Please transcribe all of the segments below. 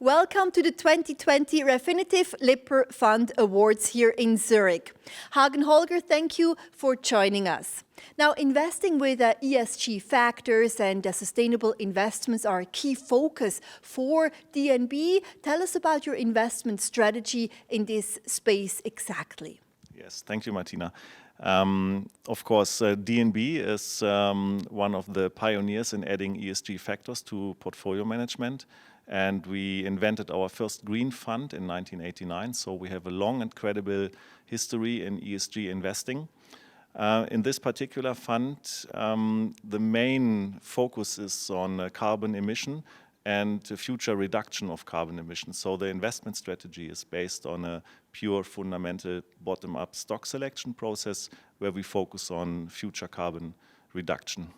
Welcome to the 2020 Refinitiv Lipper Fund Awards here in Zurich. Hagen-Holger, thank you for joining us. Now, investing with ESG factors and sustainable investments are a key focus for DNB. Tell us about your investment strategy in this space exactly. Yes, thank you, Martina. Of course, DNB is one of the pioneers in adding ESG factors to portfolio management. And we invented our first green fund in 1989. So we have a long and credible history in ESG investing. In this particular fund, the main focus is on carbon emission and future reduction of carbon emissions. So the investment strategy is based on a pure fundamental bottom-up stock selection process where we focus on future carbon reduction.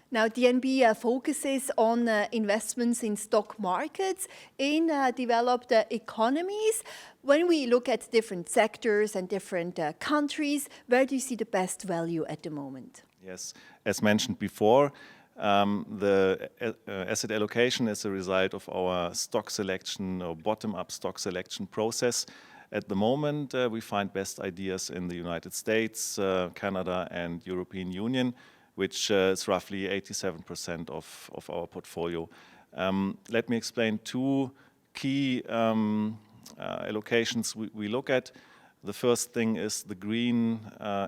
Now, DNB focuses on investments in stock markets in developed economies. When we look at different sectors and different countries, where do you see the best value at the moment? Yes, as mentioned before, the asset allocation is a result of our stock selection or bottom-up stock selection process. At the moment, we find best ideas in the United States, Canada and European Union, which is roughly 87% of our portfolio. Let me explain two key allocations we look at. The first thing is the green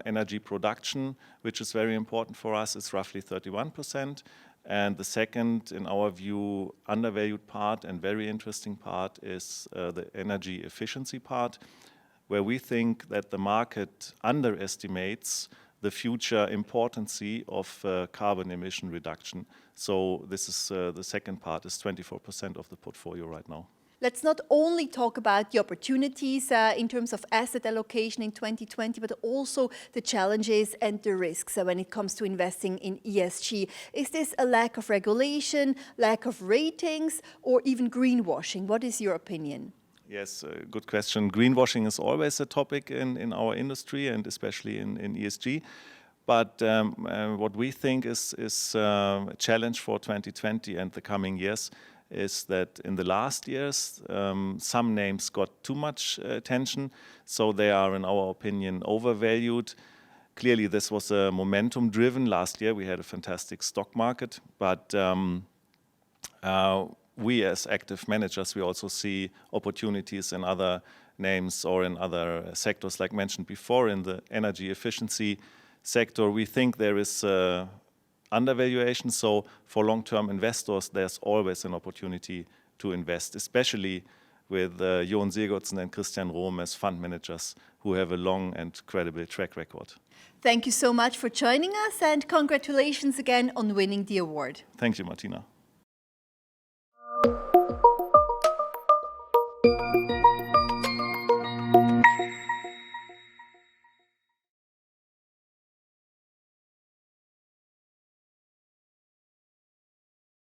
energy production, which is very important for us. It's roughly 31%. And the second, in our view, undervalued part and very interesting part is the energy efficiency part, where we think that the market underestimates the future importance of carbon emission reduction. So this is the second part, is 24% of the portfolio right now. Let's not only talk about the opportunities in terms of asset allocation in 2020, but also the challenges and the risks when it comes to investing in ESG. Is this a lack of regulation, lack of ratings, or even greenwashing? What is your opinion? Yes, good question. Greenwashing is always a topic in our industry and especially in ESG. But what we think is a challenge for 2020 and the coming years is that in the last years, some names got too much attention. So they are, in our opinion, overvalued. Clearly, this was a momentum driven. Last year, we had a fantastic stock market. But we as active managers, we also see opportunities in other names or in other sectors, like mentioned before, in the energy efficiency sector. We think there is undervaluation. So for long-term investors, there's always an opportunity to invest, especially with Jon Sigurdsen and Christian Rohm as fund managers who have a long and credible track record. Thank you so much for joining us and congratulations again on winning the award. Thank you, Martina.